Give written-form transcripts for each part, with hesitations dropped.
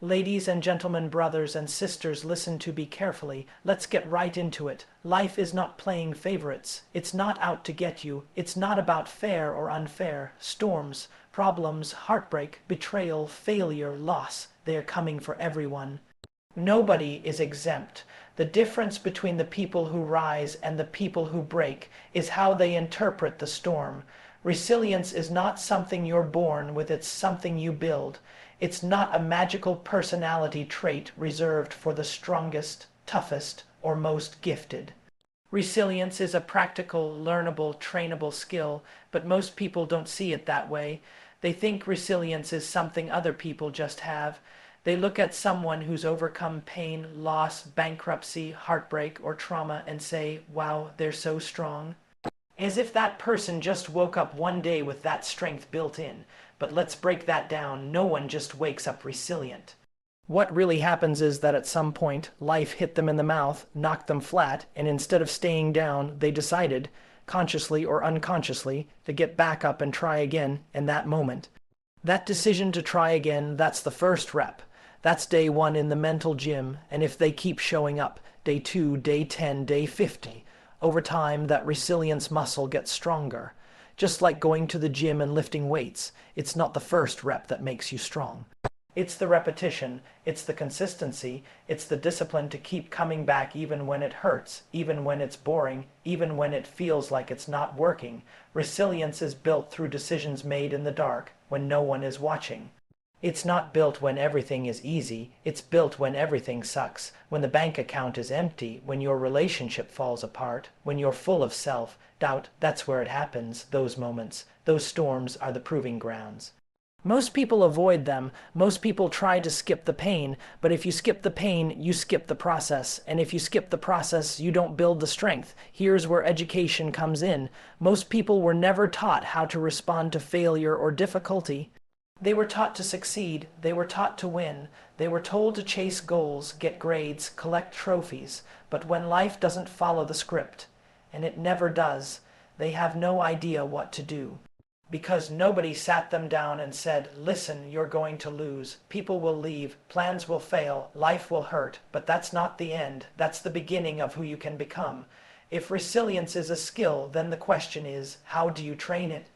Ladies and gentlemen, brothers and sisters, listen to me carefully. Let's get right into it. Life is not playing favorites. It's not out to get you. It's not about fair or unfair. Storms, problems, heartbreak, betrayal, failure, loss, they are coming for everyone. Nobody is exempt. The difference between the people who rise and the people who break is how they interpret the storm. Resilience is not something you're born with, it's something you build. It's not a magical personality trait reserved for the strongest, toughest, or most gifted. Resilience is a practical, learnable, trainable skill, but most people don't see it that way. They think resilience is something other people just have. They look at someone who's overcome pain, loss, bankruptcy, heartbreak, or trauma and say, wow, they're so strong. As if that person just woke up one day with that strength built in. But let's break that down. No one just wakes up resilient. What really happens is that at some point, life hit them in the mouth, knocked them flat, and instead of staying down, they decided, consciously or unconsciously, to get back up and try again in that moment. That decision to try again, that's the first rep. That's day 1 in the mental gym, and if they keep showing up, day 2, day 10, day 50, over time that resilience muscle gets stronger. Just like going to the gym and lifting weights, it's not the first rep that makes you strong. It's the repetition, it's the consistency, it's the discipline to keep coming back even when it hurts, even when it's boring, even when it feels like it's not working. Resilience is built through decisions made in the dark, when no one is watching. It's not built when everything is easy, it's built when everything sucks, when the bank account is empty, when your relationship falls apart, when you're full of self-doubt. That's where it happens, those moments. Those storms are the proving grounds. Most people avoid them, most people try to skip the pain, but if you skip the pain, you skip the process, and if you skip the process, you don't build the strength. Here's where education comes in. Most people were never taught how to respond to failure or difficulty. They were taught to succeed, they were taught to win, they were told to chase goals, get grades, collect trophies, but when life doesn't follow the script, and it never does, they have no idea what to do. Because nobody sat them down and said, listen, you're going to lose, people will leave, plans will fail, life will hurt, but that's not the end, that's the beginning of who you can become. If resilience is a skill, then the question is, how do you train it?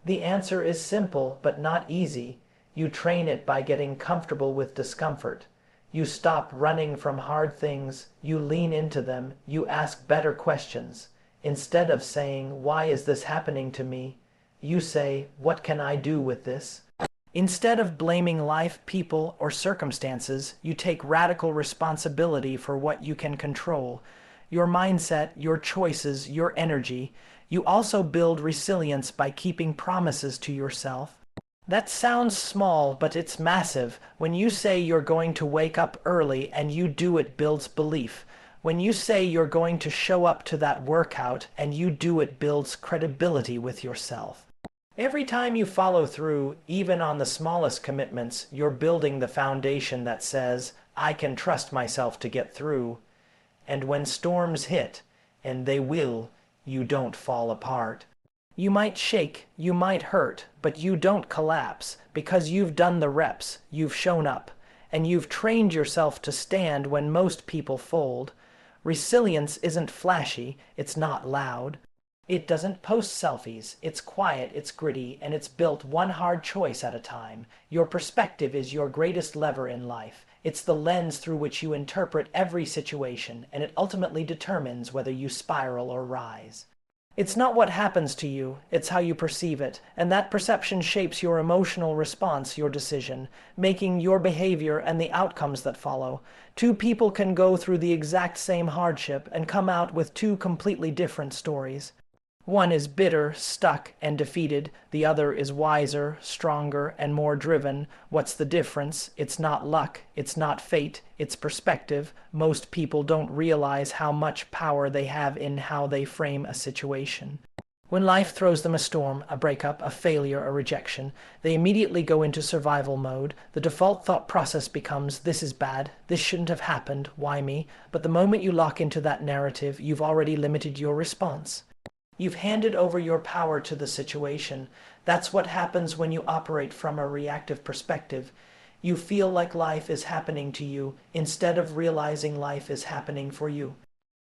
The answer is simple, but not easy. You train it by getting comfortable with discomfort. You stop running from hard things, you lean into them, you ask better questions. Instead of saying, why is this happening to me? You say, what can I do with this? Instead of blaming life, people, or circumstances, you take radical responsibility for what you can control. Your mindset, your choices, your energy. You also build resilience by keeping promises to yourself. That sounds small, but it's massive. When you say you're going to wake up early and you do, it builds belief. When you say you're going to show up to that workout and you do, it builds credibility with yourself. Every time you follow through, even on the smallest commitments, you're building the foundation that says, I can trust myself to get through. And when storms hit, and they will, you don't fall apart. You might shake, you might hurt, but you don't collapse because you've done the reps, you've shown up, and you've trained yourself to stand when most people fold. Resilience isn't flashy, it's not loud. It doesn't post selfies, it's quiet, it's gritty, and it's built one hard choice at a time. Your perspective is your greatest lever in life. It's the lens through which you interpret every situation, and it ultimately determines whether you spiral or rise. It's not what happens to you, it's how you perceive it, and that perception shapes your emotional response, your decision, making your behavior and the outcomes that follow. Two people can go through the exact same hardship and come out with two completely different stories. One is bitter, stuck, and defeated. The other is wiser, stronger, and more driven. What's the difference? It's not luck. It's not fate. It's perspective. Most people don't realize how much power they have in how they frame a situation. When life throws them a storm, a breakup, a failure, a rejection, they immediately go into survival mode. The default thought process becomes, this is bad, this shouldn't have happened, why me? But the moment you lock into that narrative, you've already limited your response. You've handed over your power to the situation. That's what happens when you operate from a reactive perspective. You feel like life is happening to you instead of realizing life is happening for you.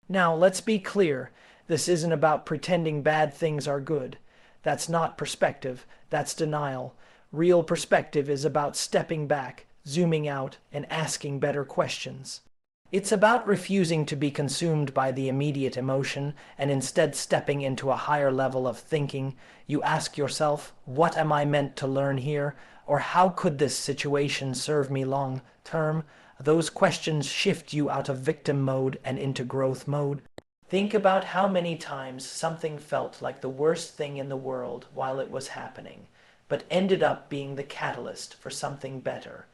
Now, let's be clear. This isn't about pretending bad things are good. That's not perspective. That's denial. Real perspective is about stepping back, zooming out, and asking better questions. It's about refusing to be consumed by the immediate emotion and instead stepping into a higher level of thinking. You ask yourself, what am I meant to learn here? Or how could this situation serve me long term? Those questions shift you out of victim mode and into growth mode. Think about how many times something felt like the worst thing in the world while it was happening, but ended up being the catalyst for something better.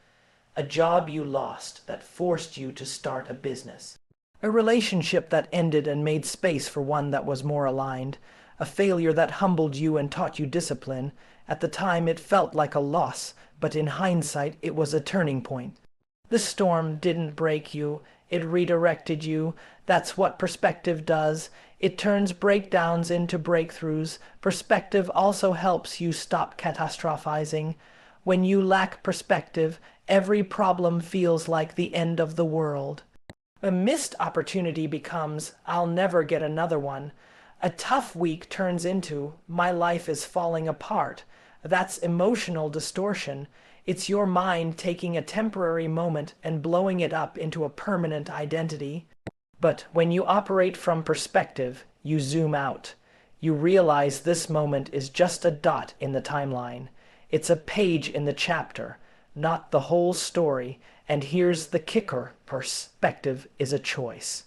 A job you lost that forced you to start a business. A relationship that ended and made space for one that was more aligned. A failure that humbled you and taught you discipline. At the time it felt like a loss, but in hindsight it was a turning point. The storm didn't break you, it redirected you. That's what perspective does. It turns breakdowns into breakthroughs. Perspective also helps you stop catastrophizing. When you lack perspective, every problem feels like the end of the world. A missed opportunity becomes, I'll never get another one. A tough week turns into, my life is falling apart. That's emotional distortion. It's your mind taking a temporary moment and blowing it up into a permanent identity. But when you operate from perspective, you zoom out. You realize this moment is just a dot in the timeline. It's a page in the chapter, not the whole story. And here's the kicker, perspective is a choice.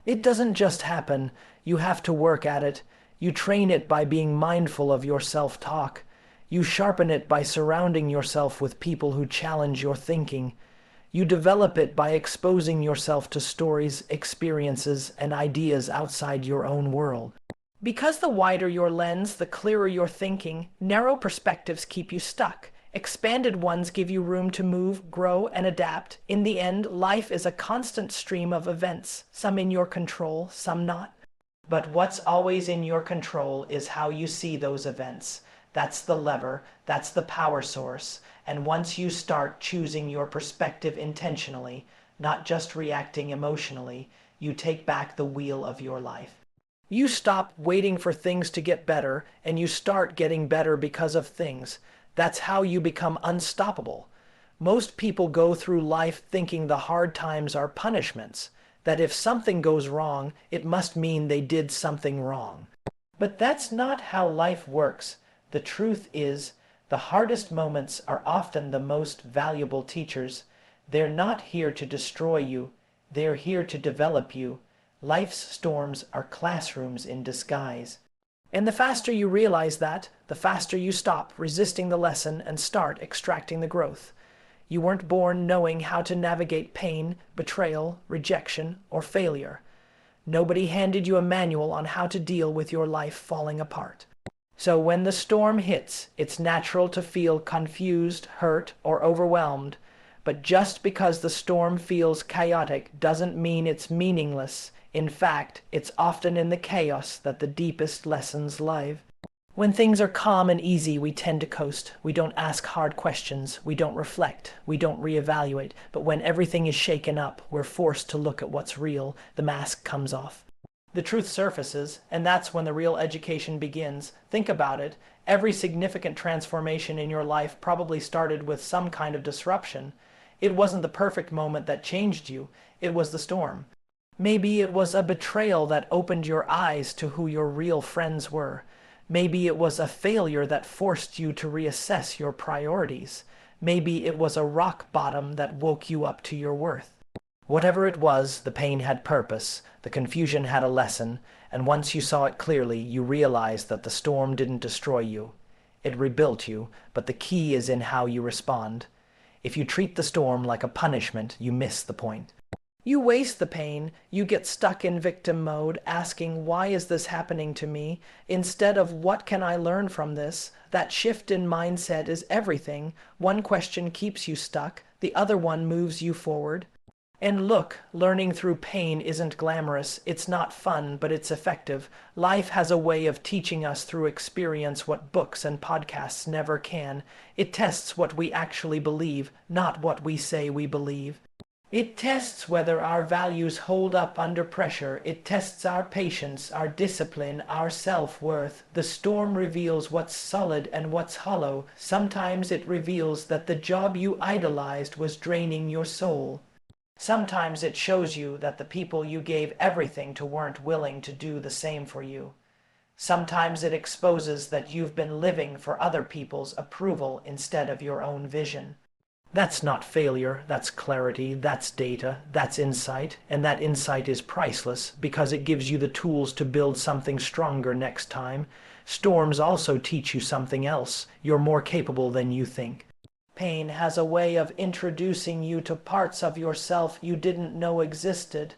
It doesn't just happen. You have to work at it. You train it by being mindful of your self-talk. You sharpen it by surrounding yourself with people who challenge your thinking. You develop it by exposing yourself to stories, experiences, and ideas outside your own world. Because the wider your lens, the clearer your thinking. Narrow perspectives keep you stuck. Expanded ones give you room to move, grow, and adapt. In the end, life is a constant stream of events, some in your control, some not. But what's always in your control is how you see those events. That's the lever, that's the power source. And once you start choosing your perspective intentionally, not just reacting emotionally, you take back the wheel of your life. You stop waiting for things to get better, and you start getting better because of things. That's how you become unstoppable. Most people go through life thinking the hard times are punishments, that if something goes wrong, it must mean they did something wrong. But that's not how life works. The truth is, the hardest moments are often the most valuable teachers. They're not here to destroy you. They're here to develop you. Life's storms are classrooms in disguise. And the faster you realize that, the faster you stop resisting the lesson and start extracting the growth. You weren't born knowing how to navigate pain, betrayal, rejection, or failure. Nobody handed you a manual on how to deal with your life falling apart. So when the storm hits, it's natural to feel confused, hurt, or overwhelmed. But just because the storm feels chaotic doesn't mean it's meaningless. In fact, it's often in the chaos that the deepest lessons lie. When things are calm and easy, we tend to coast. We don't ask hard questions. We don't reflect. We don't reevaluate. But when everything is shaken up, we're forced to look at what's real. The mask comes off. The truth surfaces, and that's when the real education begins. Think about it. Every significant transformation in your life probably started with some kind of disruption. It wasn't the perfect moment that changed you. It was the storm. Maybe it was a betrayal that opened your eyes to who your real friends were. Maybe it was a failure that forced you to reassess your priorities. Maybe it was a rock bottom that woke you up to your worth. Whatever it was, the pain had purpose, the confusion had a lesson, and once you saw it clearly, you realized that the storm didn't destroy you. It rebuilt you, but the key is in how you respond. If you treat the storm like a punishment, you miss the point. You waste the pain, you get stuck in victim mode, asking, why is this happening to me? Instead of, what can I learn from this? That shift in mindset is everything. One question keeps you stuck, the other one moves you forward. And look, learning through pain isn't glamorous, it's not fun, but it's effective. Life has a way of teaching us through experience what books and podcasts never can. It tests what we actually believe, not what we say we believe. It tests whether our values hold up under pressure. It tests our patience, our discipline, our self-worth. The storm reveals what's solid and what's hollow. Sometimes it reveals that the job you idolized was draining your soul. Sometimes it shows you that the people you gave everything to weren't willing to do the same for you. Sometimes it exposes that you've been living for other people's approval instead of your own vision. That's not failure, that's clarity, that's data, that's insight, and that insight is priceless because it gives you the tools to build something stronger next time. Storms also teach you something else. You're more capable than you think. Pain has a way of introducing you to parts of yourself you didn't know existed.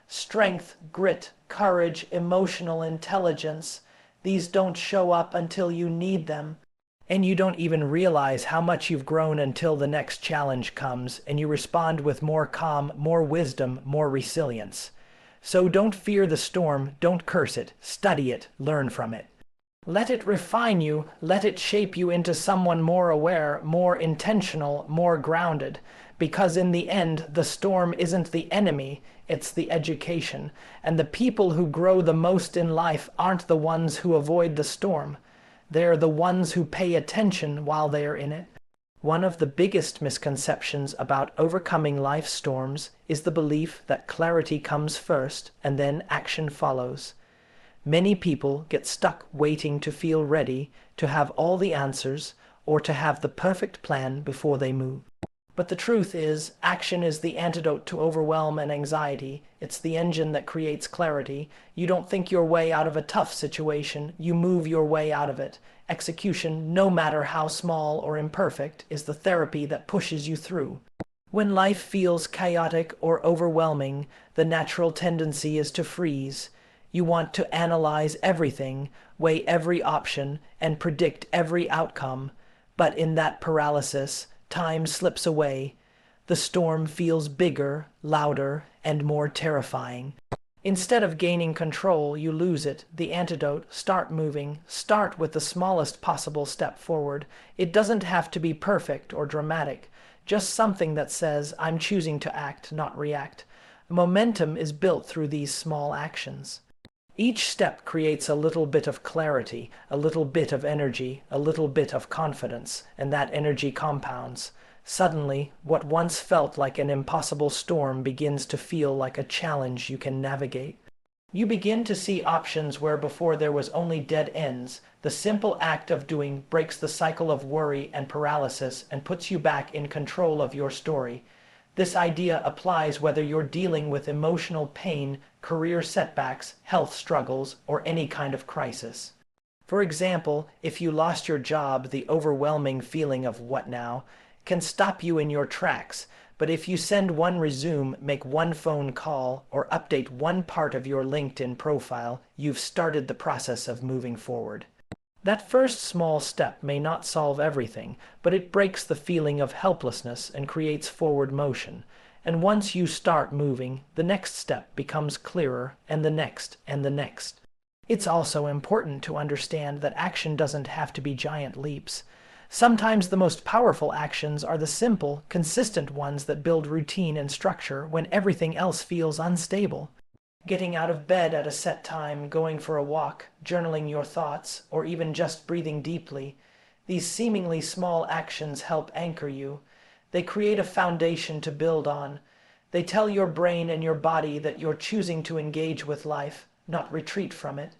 Strength, grit, courage, emotional intelligence. These don't show up until you need them. And you don't even realize how much you've grown until the next challenge comes, and you respond with more calm, more wisdom, more resilience. So don't fear the storm, don't curse it, study it, learn from it. Let it refine you, let it shape you into someone more aware, more intentional, more grounded. Because in the end, the storm isn't the enemy, it's the education. And the people who grow the most in life aren't the ones who avoid the storm. They're the ones who pay attention while they're in it. One of the biggest misconceptions about overcoming life's storms is the belief that clarity comes first and then action follows. Many people get stuck waiting to feel ready, to have all the answers, or to have the perfect plan before they move. But the truth is, action is the antidote to overwhelm and anxiety. It's the engine that creates clarity. You don't think your way out of a tough situation, you move your way out of it. Execution, no matter how small or imperfect, is the therapy that pushes you through. When life feels chaotic or overwhelming, the natural tendency is to freeze. You want to analyze everything, weigh every option, and predict every outcome. But in that paralysis, time slips away. The storm feels bigger, louder, and more terrifying. Instead of gaining control, you lose it. The antidote: start moving. Start with the smallest possible step forward. It doesn't have to be perfect or dramatic. Just something that says, I'm choosing to act, not react. Momentum is built through these small actions. Each step creates a little bit of clarity, a little bit of energy, a little bit of confidence, and that energy compounds. Suddenly, what once felt like an impossible storm begins to feel like a challenge you can navigate. You begin to see options where before there was only dead ends. The simple act of doing breaks the cycle of worry and paralysis and puts you back in control of your story. This idea applies whether you're dealing with emotional pain, career setbacks, health struggles, or any kind of crisis. For example, if you lost your job, the overwhelming feeling of "what now?" can stop you in your tracks. But if you send one resume, make one phone call, or update one part of your LinkedIn profile, you've started the process of moving forward. That first small step may not solve everything, but it breaks the feeling of helplessness and creates forward motion. And once you start moving, the next step becomes clearer, and the next, and the next. It's also important to understand that action doesn't have to be giant leaps. Sometimes the most powerful actions are the simple, consistent ones that build routine and structure when everything else feels unstable. Getting out of bed at a set time, going for a walk, journaling your thoughts, or even just breathing deeply. These seemingly small actions help anchor you. They create a foundation to build on. They tell your brain and your body that you're choosing to engage with life, not retreat from it.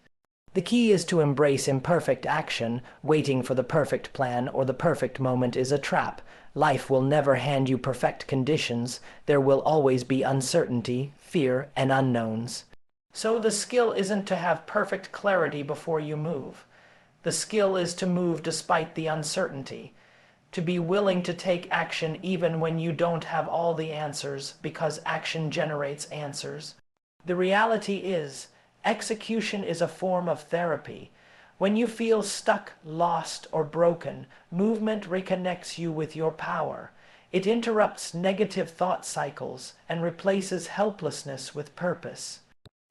The key is to embrace imperfect action. Waiting for the perfect plan or the perfect moment is a trap. Life will never hand you perfect conditions. There will always be uncertainty, fear, and unknowns. So the skill isn't to have perfect clarity before you move. The skill is to move despite the uncertainty. To be willing to take action even when you don't have all the answers, because action generates answers. The reality is, execution is a form of therapy. When you feel stuck, lost, or broken, movement reconnects you with your power. It interrupts negative thought cycles and replaces helplessness with purpose.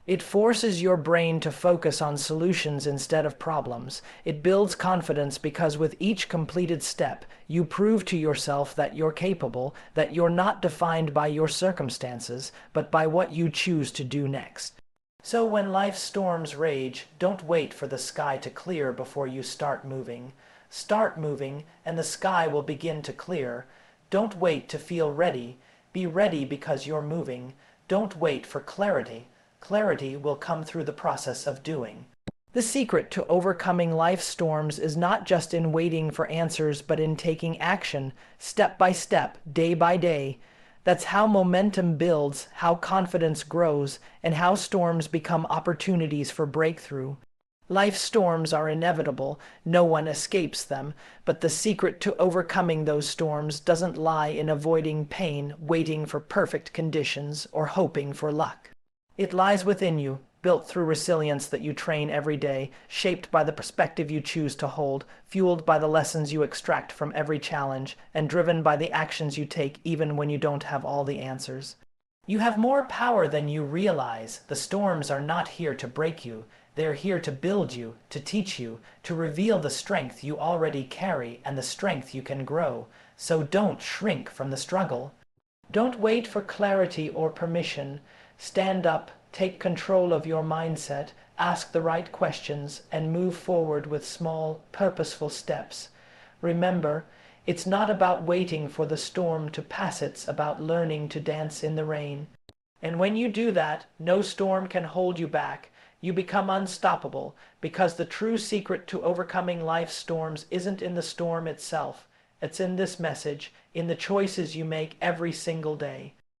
It forces your brain to focus on solutions instead of problems. It builds confidence because with each completed step, you prove to yourself that you're capable, that you're not defined by your circumstances, but by what you choose to do next. So when life's storms rage, don't wait for the sky to clear before you start moving. Start moving, and the sky will begin to clear. Don't wait to feel ready. Be ready because you're moving. Don't wait for clarity. Clarity will come through the process of doing. The secret to overcoming life's storms is not just in waiting for answers, but in taking action, step by step, day by day. That's how momentum builds, how confidence grows, and how storms become opportunities for breakthrough. Life's storms are inevitable, no one escapes them, but the secret to overcoming those storms doesn't lie in avoiding pain, waiting for perfect conditions, or hoping for luck. It lies within you, built through resilience that you train every day, shaped by the perspective you choose to hold, fueled by the lessons you extract from every challenge, and driven by the actions you take even when you don't have all the answers. You have more power than you realize. The storms are not here to break you. They're here to build you, to teach you, to reveal the strength you already carry and the strength you can grow. So don't shrink from the struggle. Don't wait for clarity or permission. Stand up, take control of your mindset, ask the right questions, and move forward with small, purposeful steps. Remember, it's not about waiting for the storm to pass, it's about learning to dance in the rain. And when you do that, no storm can hold you back. You become unstoppable, because the true secret to overcoming life's storms isn't in the storm itself. It's in this message, in the choices you make every single day.